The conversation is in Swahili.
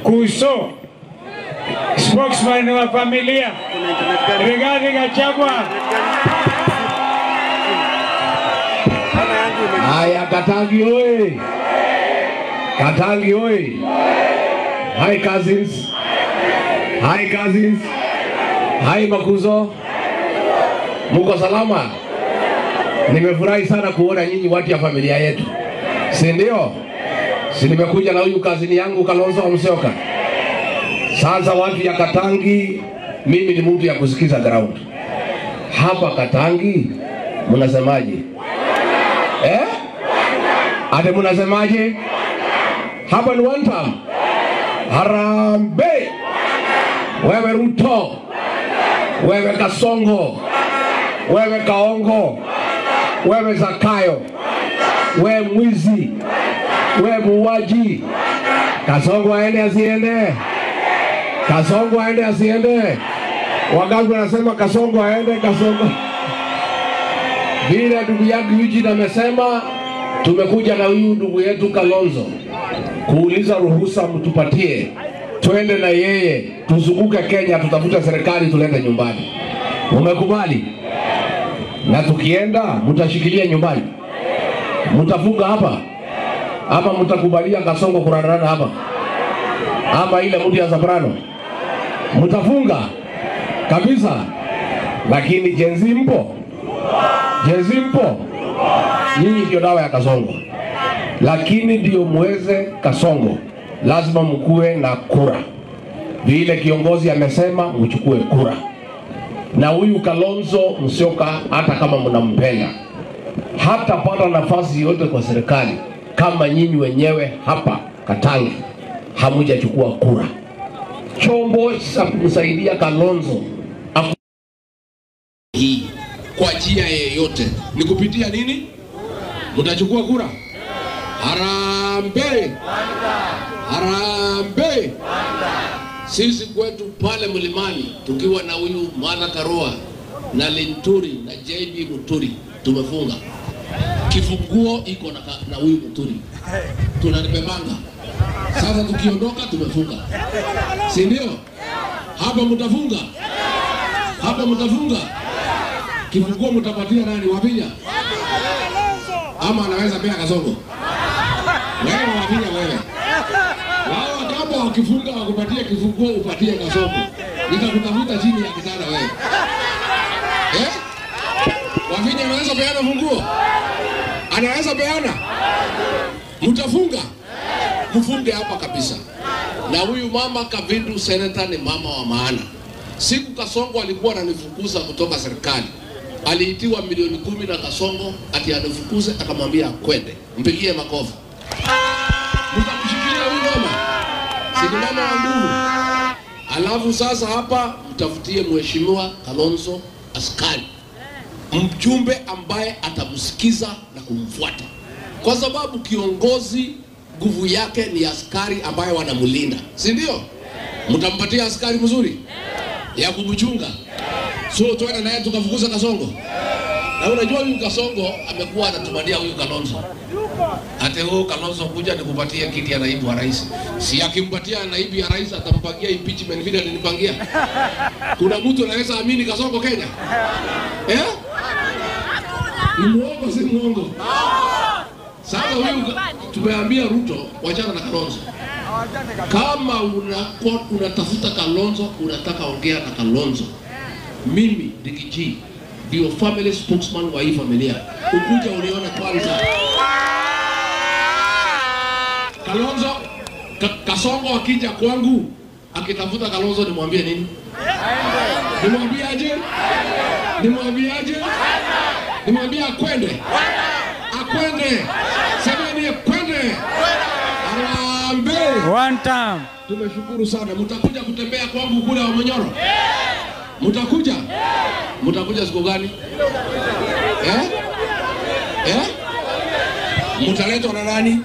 Kuso, spokesman wa familia, Rigathi Gachagua. Haya, Katangi oi! Katangi oi! Hi cousins! Hi cousins! Hi Makuzo! Muko salama? Nimefurahi sana kuona nyinyi watu ya familia yetu. Si ndio? Si nimekuja na huyu kazini yangu Kalonzo Musyoka. Sasa watu ya Katangi, mimi ni mtu ya kusikiza ground. Hapa Katangi mnasemaje? Ate mnasemaje? Hapa ni one time. Harambe. Wewe Ruto. Wewe Kasongo. Wewe Kaongo. Wewe Zakayo. Wewe mwizi. Wewe muuaji. Kasongo aende asiende? Kasongo aende asiende? Wangapi wanasema Kasongo aende? Kasongo. Vile ndugu yangu Eugene amesema, tumekuja na huyu ndugu yetu Kalonzo kuuliza ruhusa mtupatie twende na yeye tuzunguke Kenya, tutafute serikali tulete nyumbani. Umekubali? Na tukienda mtashikilia nyumbani? Mtafunga hapa? Ama mtakubalia Kasongo kurarana hapa? Ama ile mtu ya Zabrano? Mtafunga kabisa? Lakini jenzi mpo? Jenzi mpo? Nyinyi ndio dawa ya Kasongo. Lakini ndio muweze Kasongo, lazima mkue na kura. Vile kiongozi amesema mchukue kura. Na huyu Kalonzo Musyoka, hata kama mnampenda, hata pata nafasi yote kwa serikali kama nyinyi wenyewe hapa Katangi hamujachukua kura. Chombo cha kumsaidia Kalonzo hii kwa njia yeyote ni kupitia nini? Mtachukua kura? Harambe! Harambe! Sisi kwetu pale mlimani tukiwa na huyu Mwana Karua na Linturi na JB Muturi tumefunga. Kifunguo iko na huyu Muturi. Tunanibebanga. Sasa tukiondoka tumefunga. Si ndio? Hapa mtafunga? Hapa mtafunga? Kifunguo mtapatia nani? Wapinya? Ama anaweza pia Kasongo? Wewe wapinya wewe. Wao kama wakifunga wakupatie kifunguo upatie Kasongo. Nitakutafuta chini ya kitanda wewe. Wapinya anaweza peana funguo? Anaweza peana? Mtafunga? Mfunge hapa kabisa. Na huyu mama Kavindu senator ni mama wa maana. Siku Kasongo alikuwa ananifukuza kutoka serikali, aliitiwa milioni 10 na Kasongo ati anifukuze, akamwambia kwende. Mpigie makofi. Mtamshikilia huyu mama. Si mama wa nguvu. Alafu sasa hapa mtafutie mheshimiwa Kalonzo askari, mjumbe ambaye atamsikiza na kumfuata, kwa sababu kiongozi nguvu yake ni askari ambaye wanamlinda. Si ndio? Mtampatia askari mzuri ya kumchunga. So tuende naye tukafukuza Kasongo. Na unajua huyu Kasongo amekuwa anatumania huyu Kalonzo. Hata huyo Kalonzo kuja nikupatia kiti ya naibu wa rais. Si akimpatia naibu ya rais atampangia impeachment vile alinipangia. Kuna mtu anaweza amini Kasongo Kenya? Ni muongo si muongo? Sasa huyu tumeambia Ruto wachana na Kalonzo. Kama unatafuta Kalonzo, unataka ongea na Kalonzo, mimi Dikiji ndio family spokesman wa hii familia. Ukuja unione kwanza. Kalonzo Kasongo akija kwangu akitafuta Kalonzo nimwambie nini? Nimwambie aje? Nimwambie aje? Nimwambie akwende. Akwende. Semeni akwende. One time. Tumeshukuru sana. Mtakuja kutembea kwangu kule wa Monyoro? Mtakuja? Mtakuja siku gani? Mtaletwa na nani?